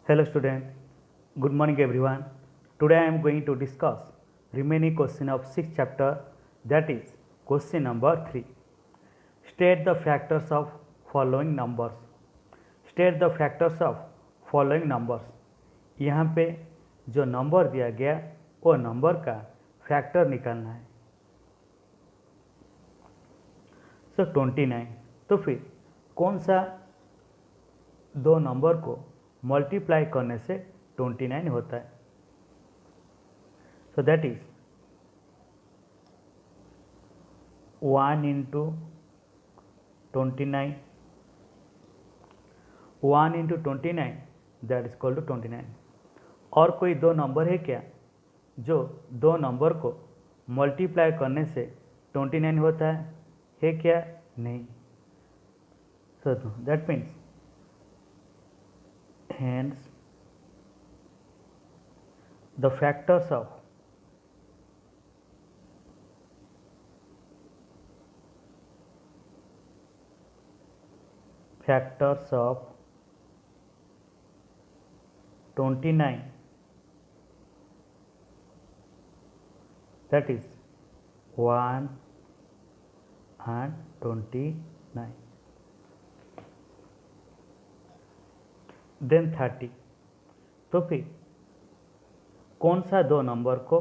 Hello student, good morning everyone. Today I am going to discuss remaining question of 6th chapter, that is question number 3. State the factors of following numbers. State the factors of following numbers. यहाँ पे जो number दिया गया वो number का factor निकालना है. सो 29. तो फिर कौन सा दो नंबर को मल्टीप्लाई करने से 29 होता है. So that is 1 into 29, 1 into 29 that is equal to 29. और कोई दो नंबर है क्या जो दो नंबर को मल्टीप्लाई करने से 29 होता है क्या? नहीं. So that means hence the factors of factors of 29, that is 1 and 29. Then 30. तो फिर कौन सा दो नंबर को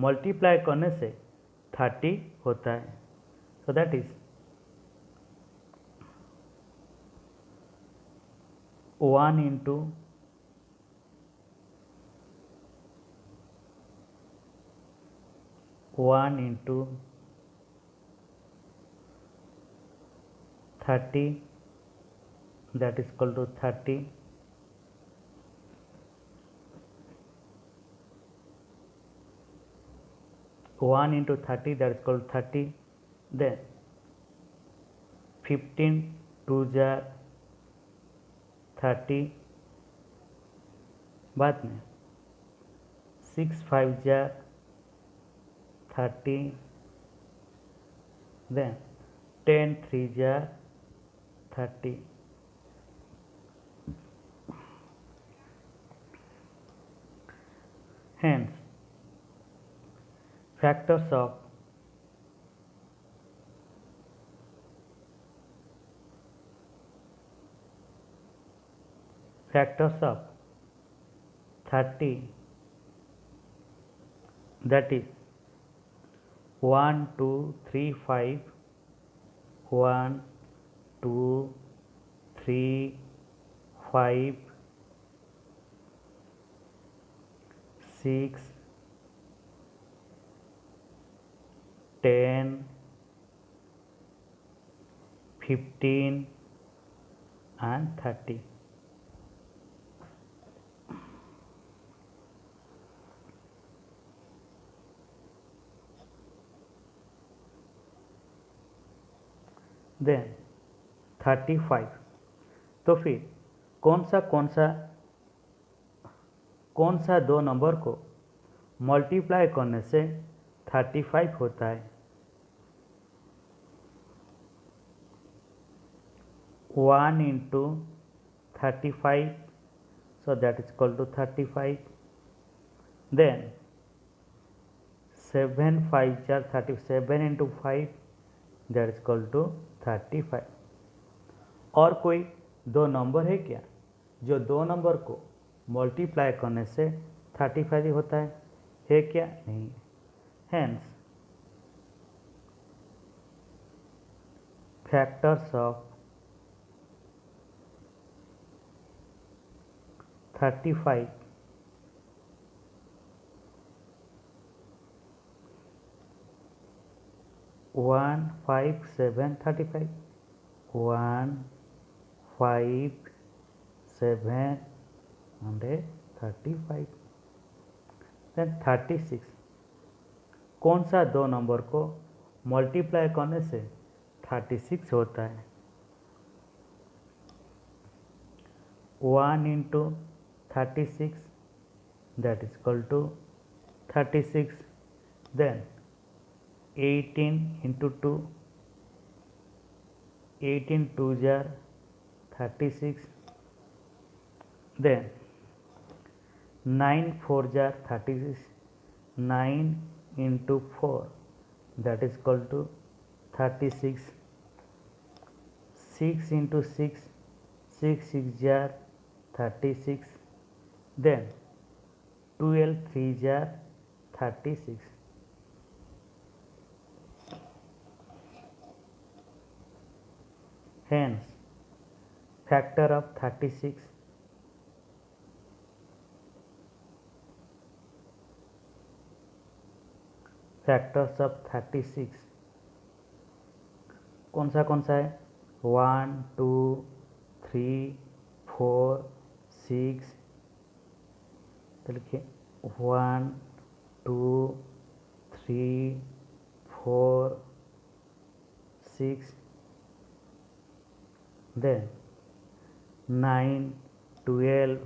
मल्टीप्लाई करने से 30 होता है? So that is 1 into 1 into 30 that is equal to 30. 1 into 30 that is called 30. Then 15 2 jar 30. बाद में 6 5 jar 30. Then 10 3 jar 30. Hence factors of factors of 30, that is 1 2 3 5, 1 2 3 5 6 10 15 and 30. Then 35. तो फिर कौन सा दो नंबर को मल्टीप्लाई करने से 35 होता है? 1 into 35, so that is equal to 35. Then 7 5 jar 37 into 5 that is equal to 35. और कोई दो नंबर है क्या जो दो नंबर को मल्टीप्लाई करने से 35 होता है क्या? नहीं. Hence factors of 35 1 5 7 35, 1 5 7 and 35. Then 36. कौन सा दो नंबर को मल्टीप्लाई करने से 36 होता है? 1 into 36 that is equal to 36. Then 18 into 2, 18 2 jar 36. Then 9 4 jar 36, 9 into 4 that is equal to 36, 6 into 6, 6 6 jar 36, then 12 3 jar 36. Hence, factor of 36 factors of 36 कौन सा है 1 2 3 4 6, तो लिखिए 1 2 3 4 6, then 9 12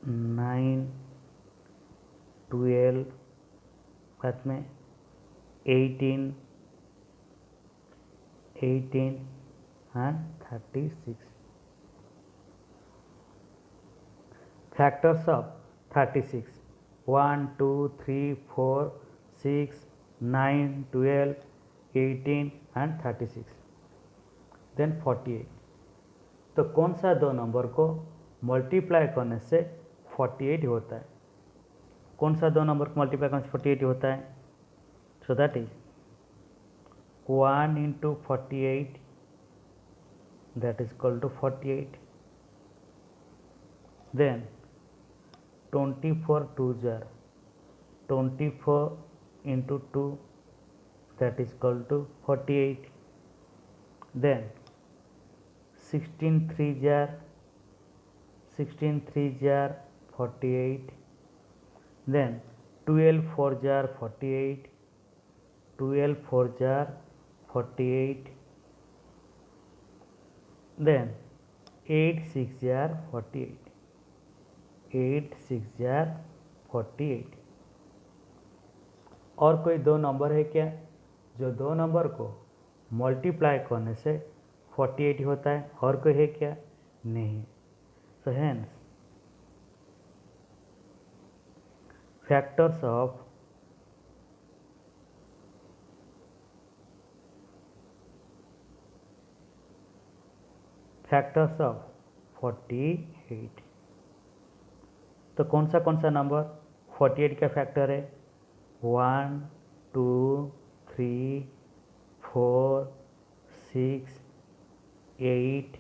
9 12 बाद में 18 and 36. Factors of 36 1 2 3 4 6 9 12 18 and 36, then 48. तो कौन सा दो नंबर को मल्टीप्लाई करने से 48 होता है? कौन सा दो नंबर को मल्टीप्लाई करने से 48 होता है? So that is 1 into 48 that is equal to 48, then 24 2 jar 24 into 2 that is equal to 48, then 16 3 jar 48, then 12 4 jar 48, 12 4 jar 48, then 8 6 jar 48, 8 6 jar 48. और कोई दो नंबर है क्या जो दो नंबर को मल्टीप्लाई करने से 48 होता है? और कोई है क्या? नहीं. So hence factors of factors of 48. तो कौन सा नंबर 48 का फैक्टर है? 1 2 3 4 6 8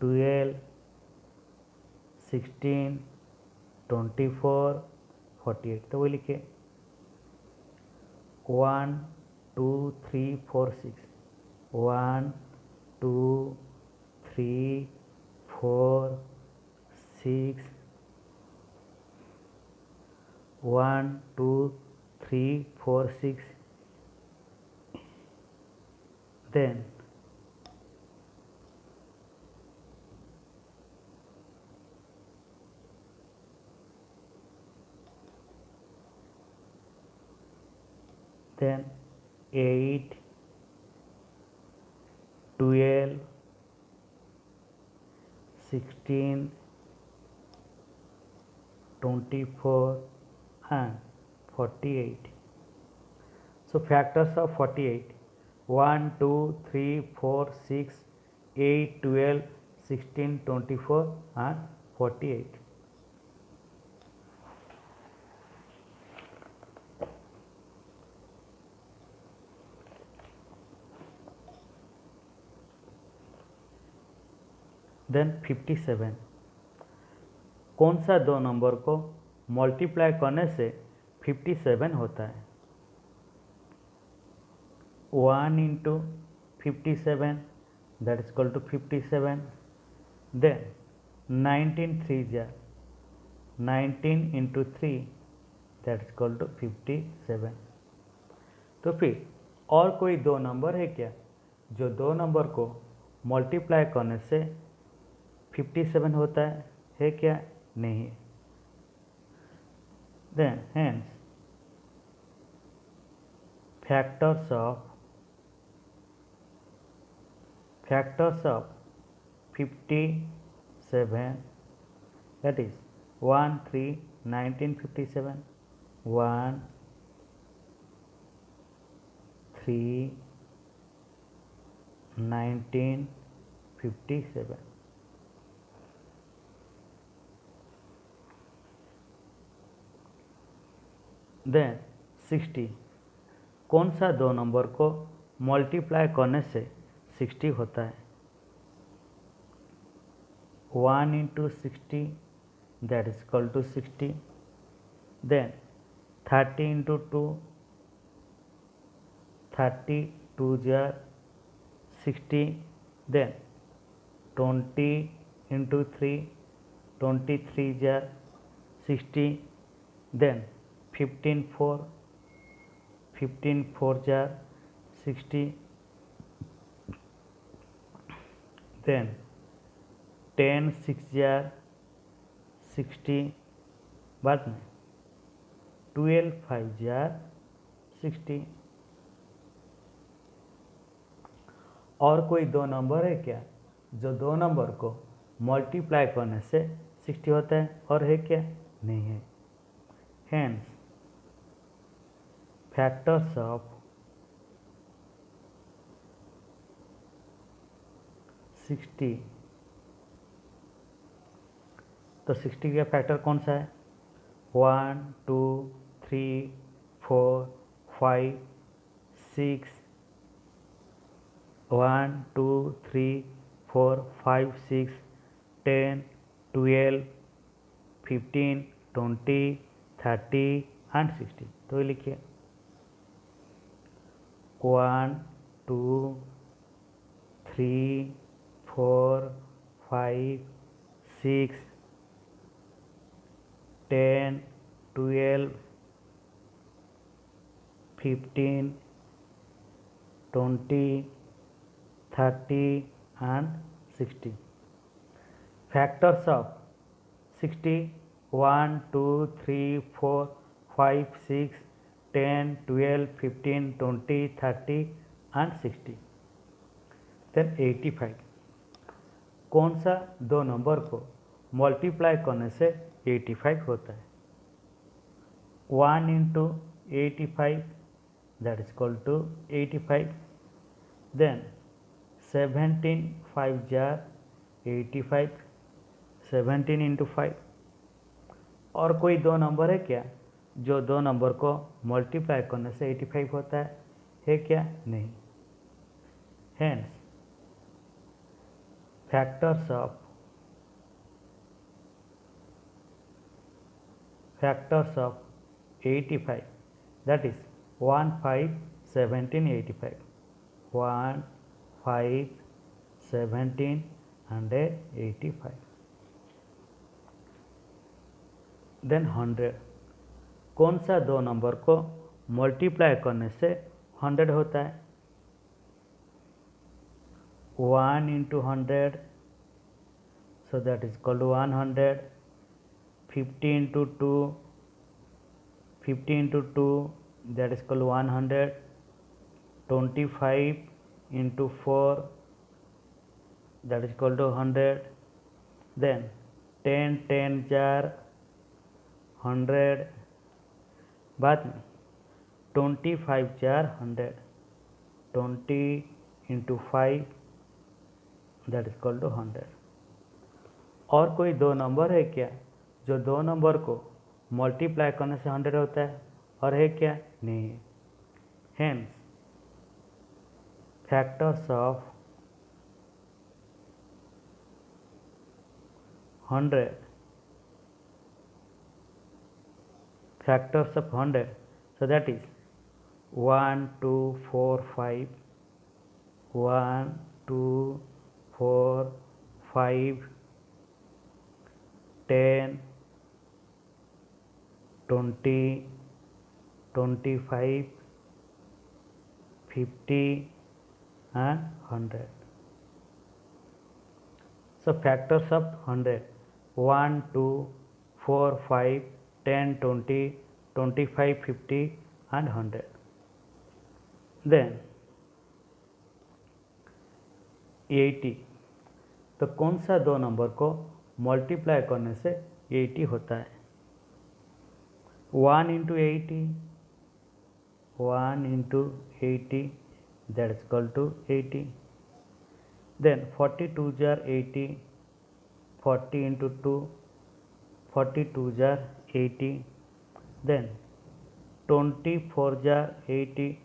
12 16 24 48. तो वो लिखिए 1 2 3 4 6, 1 2 3 4 6, 1 2 3 4 6, then 8 12 16 24 and 48. So factors of 48 1 2 3 4 6 8 12 16 24 and 48. Then 57. कौन सा दो नंबर को मल्टीप्लाई करने से 57 होता है? 1 into 57 that is equal to 57, then 19 3 jar 19 into 3 that is equal to 57. तो फिर और कोई दो नंबर है क्या जो दो नंबर को मल्टीप्लाई करने से 57 होता है क्या? नहीं. Then hence factors of factors of 57, that is 1 3 1957, 1 3 1957. Then 60, कौन सा दो नंबर को मल्टीप्लाई करने से 60 होता है? 1 into 60, that is equal to 60. Then 30 into 2, 30 2 jar 60. Then 20 into 3, 23 jar 60. Then 15 4, 15 4 jar 60. Then 10 6 jar 60, बाद में 12 5 जार 60. और कोई दो नंबर है क्या जो दो नंबर को मल्टीप्लाई करने से 60 होता है? और है क्या? नहीं है. Hence factors of 60, तो 60 का फैक्टर कौन सा है? 1 2 3 4 5 6, 1 2 3 4 5 6 10 12 15 20 30 एंड 60. तो ये लिखिए 1 2 3 4 5 6 10 12 15 20 30 and 60. Factors of 60: 1 2 3 4 5 6 10 12 15 20 30 and 60. Then 85, कौन सा दो नंबर को मल्टीप्लाई करने से 85 होता है? 1 into 85, that is equal to 85. Then 17 5 jar 85, 17 into 5. और कोई दो नंबर है क्या जो दो नंबर को मल्टीप्लाई करने से 85 होता है? है क्या? नहीं. Hence factors of 85, that is 1 5 17 85, 1 5 17 and 85. Then 100, कौन सा दो नंबर को मल्टीप्लाई करने से 100 होता है? 1 into 100, so that is equal to 100. 50 into 2, 50 into 2, that is equal to 100. 25 into 4, that is equal to 100. Then 10 10 jar 100, बाद में 25 jar 100, 20 into 5, that is equal to 100. और कोई दो नंबर है क्या जो दो नंबर को मल्टीप्लाई करने से 100 होता है? और है क्या? नहीं है. Hence factors of 100, factors of 100, so that is 1 2 4 5, 1 2 4 5 10 20 25 50 and 100. So factors of 100: 1 2 4 5 10 20 25 50 and 100. Then 80। तो कौन सा दो नंबर को मल्टीप्लाई करने से 80 होता है? 1 into 80, 1 into 80 that is equal to 80. Then 42 jar 80, 40 into 2, 42 jar 80. Then 24 jar 80.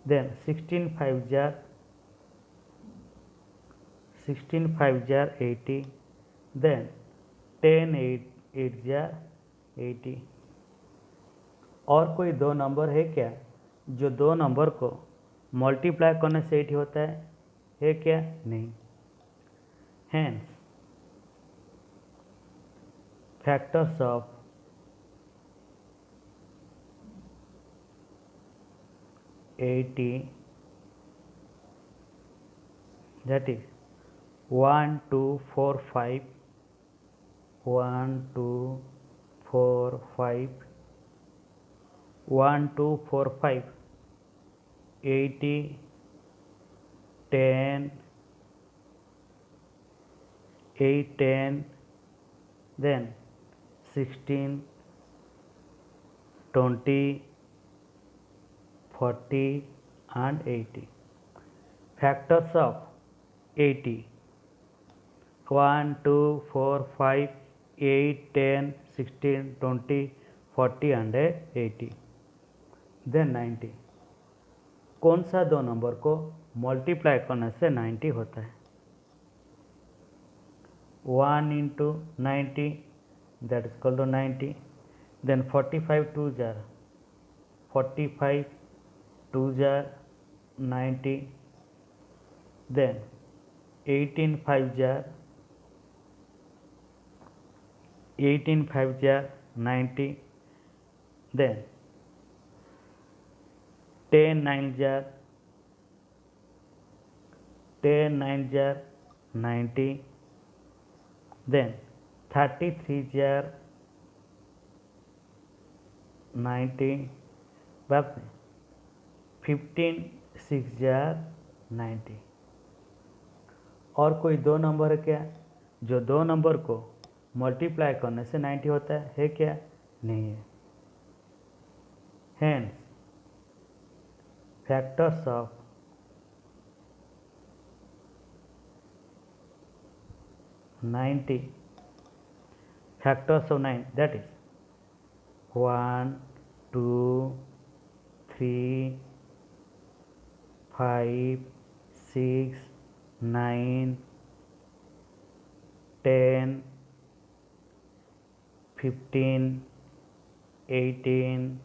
Then 16 5 jar 80. Then 10 8 jar 80. और कोई दो नंबर है क्या जो दो नंबर को मल्टीप्लाई करने से 80 होता है क्या? नहीं। Hence factors of 80, that is 1 2 4 5, 1 2 4 5, 1 2 4 5, 80, 10, 8 10, then 16, 20, 40 and 80. Factors of 80: 1 2 4 5, 8 10, 16, 20, 40 and 80. Then 90. कौन सा दो नंबर को मल्टीप्लाई करने से 90 होता है? 1 into 90, that is equal to 90. Then 45 2 jar 45, 2 jar 90. Then 18 5 jar 90. Then 10 9 jar 90. Then 33 jar 90. बाद में 15 6 जार 90. और कोई दो नंबर है क्या जो दो नंबर को मल्टीप्लाई करने से 90 होता है क्या? नहीं है। Hence factors of 90, factors of 9, that is 1 2 3 5 6 9 10 15 18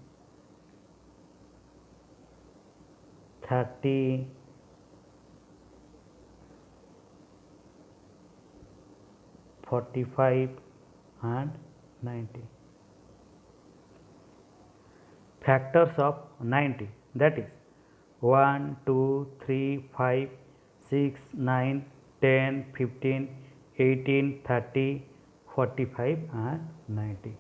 30 45 and 90. Factors of 90, that is 1 2 3 5 6 9 10 15 18 30 45 and 90.